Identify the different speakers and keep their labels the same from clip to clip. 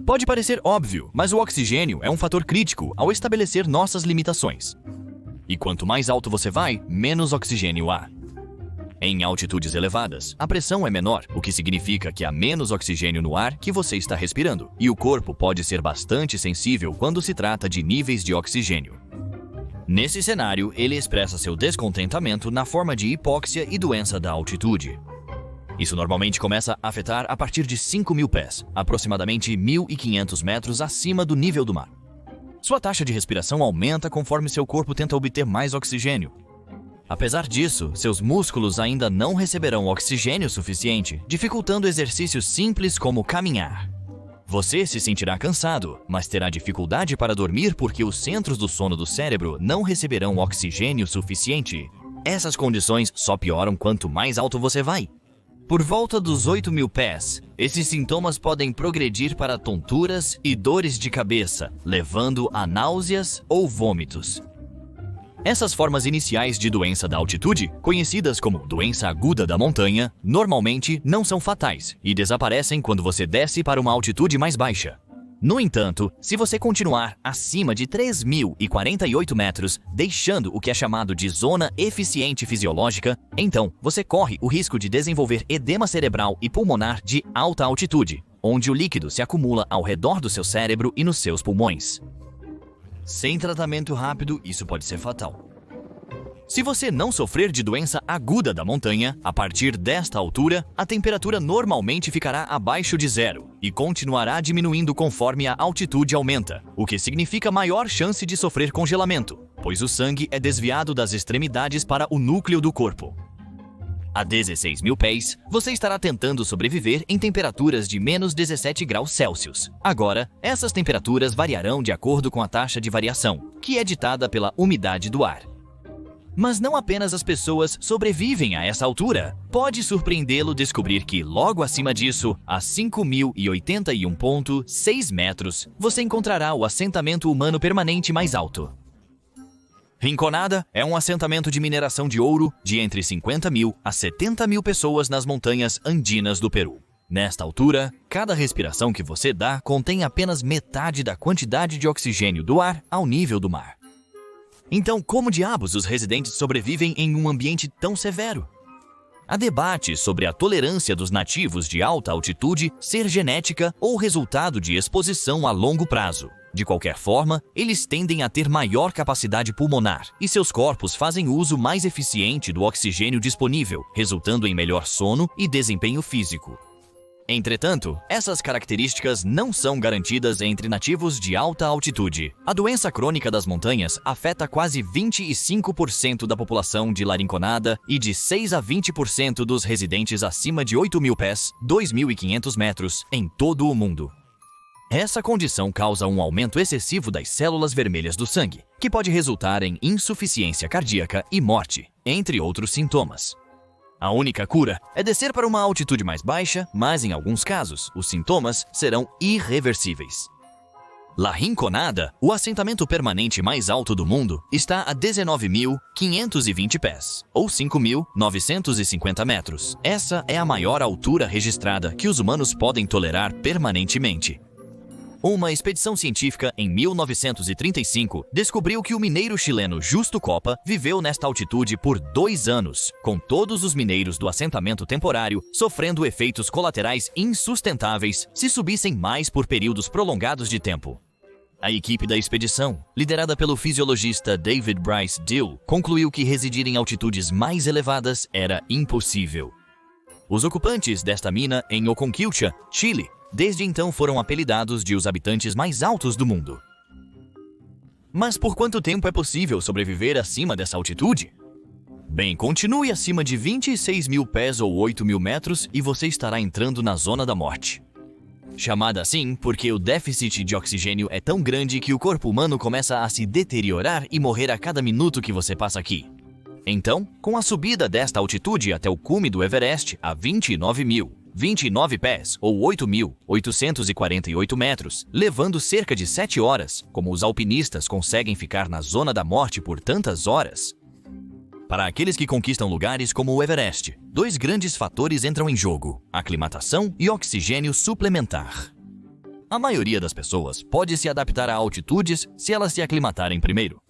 Speaker 1: Pode parecer óbvio, mas o oxigênio é um fator crítico ao estabelecer nossas limitações. E quanto mais alto você vai, menos oxigênio há. Em altitudes elevadas, a pressão é menor, o que significa que há menos oxigênio no ar que você está respirando, e o corpo pode ser bastante sensível quando se trata de níveis de oxigênio. Nesse cenário, ele expressa seu descontentamento na forma de hipóxia e doença da altitude. Isso normalmente começa a afetar a partir de 5.000 pés, aproximadamente 1.500 metros acima do nível do mar. Sua taxa de respiração aumenta conforme seu corpo tenta obter mais oxigênio. Apesar disso, seus músculos ainda não receberão oxigênio suficiente, dificultando exercícios simples como caminhar. Você se sentirá cansado, mas terá dificuldade para dormir porque os centros do sono do cérebro não receberão oxigênio suficiente. Essas condições só pioram quanto mais alto você vai. Por volta dos 8.000 pés, esses sintomas podem progredir para tonturas e dores de cabeça, levando a náuseas ou vômitos. Essas formas iniciais de doença da altitude, conhecidas como doença aguda da montanha, normalmente não são fatais e desaparecem quando você desce para uma altitude mais baixa. No entanto, se você continuar acima de 3.048 metros, deixando o que é chamado de zona eficiente fisiológica, então você corre o risco de desenvolver edema cerebral e pulmonar de alta altitude, onde o líquido se acumula ao redor do seu cérebro e nos seus pulmões. Sem tratamento rápido, isso pode ser fatal. Se você não sofrer de doença aguda da montanha, a partir desta altura, a temperatura normalmente ficará abaixo de zero e continuará diminuindo conforme a altitude aumenta, o que significa maior chance de sofrer congelamento, pois o sangue é desviado das extremidades para o núcleo do corpo. A 16.000 pés, você estará tentando sobreviver em temperaturas de menos 17 graus Celsius. Agora, essas temperaturas variarão de acordo com a taxa de variação, que é ditada pela umidade do ar. Mas não apenas as pessoas sobrevivem a essa altura. Pode surpreendê-lo descobrir que, logo acima disso, a 5.081,6 metros, você encontrará o assentamento humano permanente mais alto. Rinconada é um assentamento de mineração de ouro de entre 50.000 a 70.000 pessoas nas montanhas andinas do Peru. Nesta altura, cada respiração que você dá contém apenas metade da quantidade de oxigênio do ar ao nível do mar. Então, como diabos os residentes sobrevivem em um ambiente tão severo? Há debate sobre a tolerância dos nativos de alta altitude ser genética ou resultado de exposição a longo prazo. De qualquer forma, eles tendem a ter maior capacidade pulmonar e seus corpos fazem uso mais eficiente do oxigênio disponível, resultando em melhor sono e desempenho físico. Entretanto, essas características não são garantidas entre nativos de alta altitude. A doença crônica das montanhas afeta quase 25% da população de Larinconada e de 6 a 20% dos residentes acima de 8.000 pés, 2.500 metros, em todo o mundo. Essa condição causa um aumento excessivo das células vermelhas do sangue, que pode resultar em insuficiência cardíaca e morte, entre outros sintomas. A única cura é descer para uma altitude mais baixa, mas em alguns casos, os sintomas serão irreversíveis. La Rinconada, o assentamento permanente mais alto do mundo, está a 19.520 pés, ou 5.950 metros. Essa é a maior altura registrada que os humanos podem tolerar permanentemente. Uma expedição científica em 1935 descobriu que o mineiro chileno Justo Coppa viveu nesta altitude por 2 anos, com todos os mineiros do assentamento temporário sofrendo efeitos colaterais insustentáveis se subissem mais por períodos prolongados de tempo. A equipe da expedição, liderada pelo fisiologista David Bryce Dill, concluiu que residir em altitudes mais elevadas era impossível. Os ocupantes desta mina em Oconquilcha, Chile, desde então foram apelidados de os habitantes mais altos do mundo. Mas por quanto tempo é possível sobreviver acima dessa altitude? Bem, continue acima de 26.000 pés ou 8.000 metros e você estará entrando na zona da morte. Chamada assim porque o déficit de oxigênio é tão grande que o corpo humano começa a se deteriorar e morrer a cada minuto que você passa aqui. Então, com a subida desta altitude até o cume do Everest a 29 pés ou 8.848 metros, levando cerca de 7 horas, como os alpinistas conseguem ficar na zona da morte por tantas horas? Para aqueles que conquistam lugares como o Everest, 2 grandes fatores entram em jogo: aclimatação e oxigênio suplementar. A maioria das pessoas pode se adaptar a altitudes se elas se aclimatarem primeiro.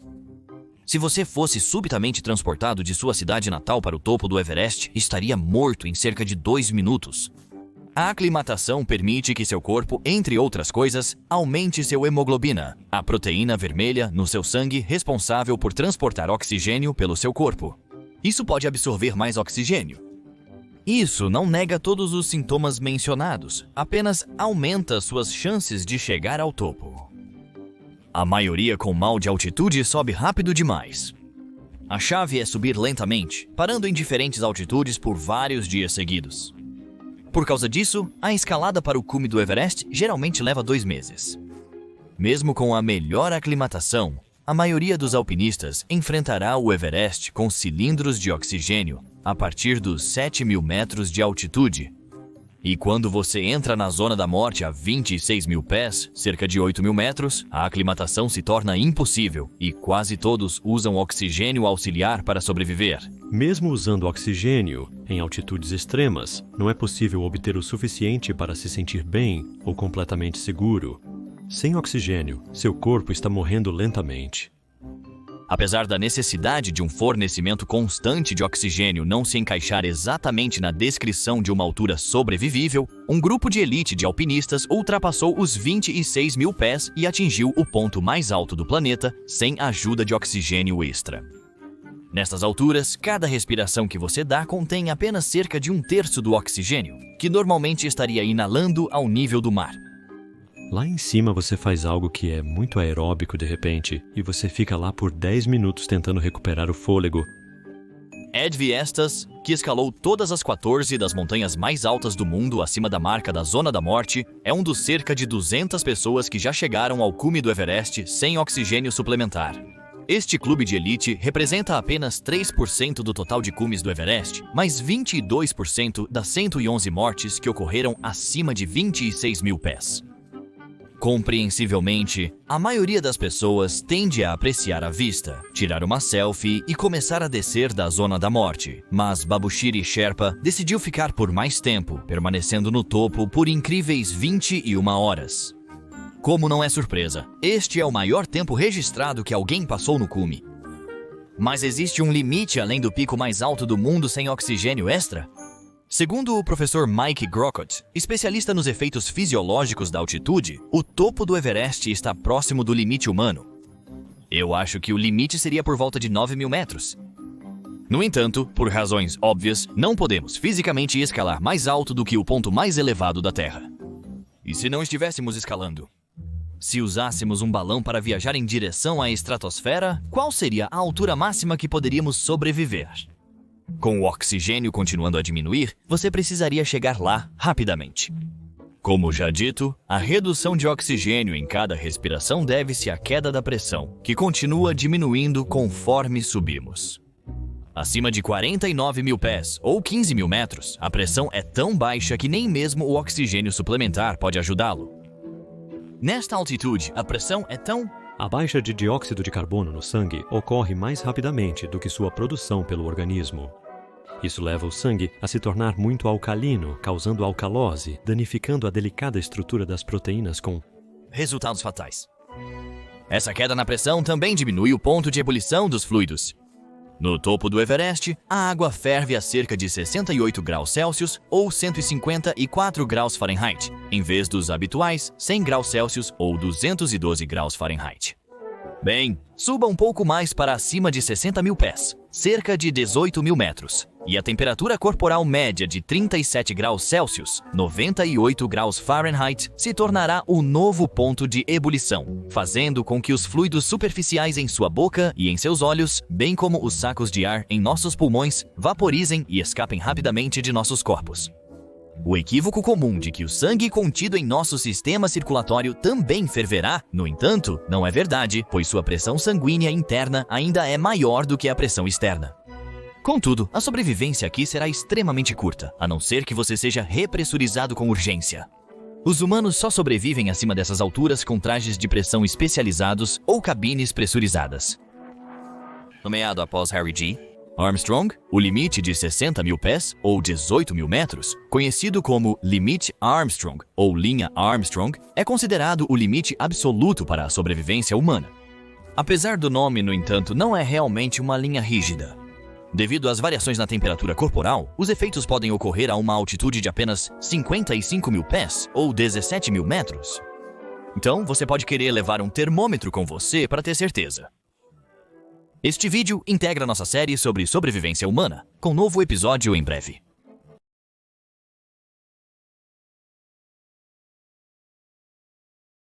Speaker 1: Se você fosse subitamente transportado de sua cidade natal para o topo do Everest, estaria morto em cerca de 2 minutos. A aclimatação permite que seu corpo, entre outras coisas, aumente seu hemoglobina, a proteína vermelha no seu sangue responsável por transportar oxigênio pelo seu corpo. Isso pode absorver mais oxigênio. Isso não nega todos os sintomas mencionados, apenas aumenta suas chances de chegar ao topo. A maioria com mal de altitude sobe rápido demais. A chave é subir lentamente, parando em diferentes altitudes por vários dias seguidos. Por causa disso, a escalada para o cume do Everest geralmente leva 2 meses. Mesmo com a melhor aclimatação, a maioria dos alpinistas enfrentará o Everest com cilindros de oxigênio a partir dos 7.000 metros de altitude. E quando você entra na zona da morte a 26 mil pés, cerca de 8.000 metros, a aclimatação se torna impossível e quase todos usam oxigênio auxiliar para sobreviver.
Speaker 2: Mesmo usando oxigênio, em altitudes extremas, não é possível obter o suficiente para se sentir bem ou completamente seguro. Sem oxigênio, seu corpo está morrendo lentamente.
Speaker 1: Apesar da necessidade de um fornecimento constante de oxigênio não se encaixar exatamente na descrição de uma altura sobrevivível, um grupo de elite de alpinistas ultrapassou os 26 mil pés e atingiu o ponto mais alto do planeta sem ajuda de oxigênio extra. Nessas alturas, cada respiração que você dá contém apenas cerca de 1/3 do oxigênio, que normalmente estaria inalando ao nível do mar.
Speaker 2: Lá em cima você faz algo que é muito aeróbico de repente, e você fica lá por 10 minutos tentando recuperar o fôlego.
Speaker 1: Ed Viestas, que escalou todas as 14 das montanhas mais altas do mundo acima da marca da Zona da Morte, é um dos cerca de 200 pessoas que já chegaram ao cume do Everest sem oxigênio suplementar. Este clube de elite representa apenas 3% do total de cumes do Everest, mas 22% das 111 mortes que ocorreram acima de 26 mil pés. Compreensivelmente, a maioria das pessoas tende a apreciar a vista, tirar uma selfie e começar a descer da Zona da Morte. Mas Babushiri Sherpa decidiu ficar por mais tempo, permanecendo no topo por incríveis 21 horas. Como não é surpresa, este é o maior tempo registrado que alguém passou no cume. Mas existe um limite além do pico mais alto do mundo sem oxigênio extra? Segundo o professor Mike Grocott, especialista nos efeitos fisiológicos da altitude, o topo do Everest está próximo do limite humano. Eu acho que o limite seria por volta de 9.000 metros. No entanto, por razões óbvias, não podemos fisicamente escalar mais alto do que o ponto mais elevado da Terra. E se não estivéssemos escalando? Se usássemos um balão para viajar em direção à estratosfera, qual seria a altura máxima que poderíamos sobreviver? Com o oxigênio continuando a diminuir, você precisaria chegar lá rapidamente. Como já dito, a redução de oxigênio em cada respiração deve-se à queda da pressão, que continua diminuindo conforme subimos. Acima de 49 mil pés, ou 15 mil metros, a pressão é tão baixa que nem mesmo o oxigênio suplementar pode ajudá-lo. Nesta altitude, a pressão é tão...
Speaker 2: A baixa de dióxido de carbono no sangue ocorre mais rapidamente do que sua produção pelo organismo. Isso leva o sangue a se tornar muito alcalino, causando alcalose, danificando a delicada estrutura das proteínas com
Speaker 1: resultados fatais. Essa queda na pressão também diminui o ponto de ebulição dos fluidos. No topo do Everest, a água ferve a cerca de 68 graus Celsius ou 154 graus Fahrenheit, em vez dos habituais 100 graus Celsius ou 212 graus Fahrenheit. Bem, suba um pouco mais para acima de 60 mil pés, cerca de 18 mil metros, e a temperatura corporal média de 37 graus Celsius, 98 graus Fahrenheit, se tornará o novo ponto de ebulição, fazendo com que os fluidos superficiais em sua boca e em seus olhos, bem como os sacos de ar em nossos pulmões, vaporizem e escapem rapidamente de nossos corpos. O equívoco comum de que o sangue contido em nosso sistema circulatório também ferverá, no entanto, não é verdade, pois sua pressão sanguínea interna ainda é maior do que a pressão externa. Contudo, a sobrevivência aqui será extremamente curta, a não ser que você seja repressurizado com urgência. Os humanos só sobrevivem acima dessas alturas com trajes de pressão especializados ou cabines pressurizadas. Nomeado após Harry G. Armstrong, o limite de 60 mil pés ou 18 mil metros, conhecido como limite Armstrong ou linha Armstrong, é considerado o limite absoluto para a sobrevivência humana. Apesar do nome, no entanto, não é realmente uma linha rígida. Devido às variações na temperatura corporal, os efeitos podem ocorrer a uma altitude de apenas 55 mil pés ou 17 mil metros. Então, você pode querer levar um termômetro com você para ter certeza. Este vídeo integra nossa série sobre sobrevivência humana, com novo episódio em breve.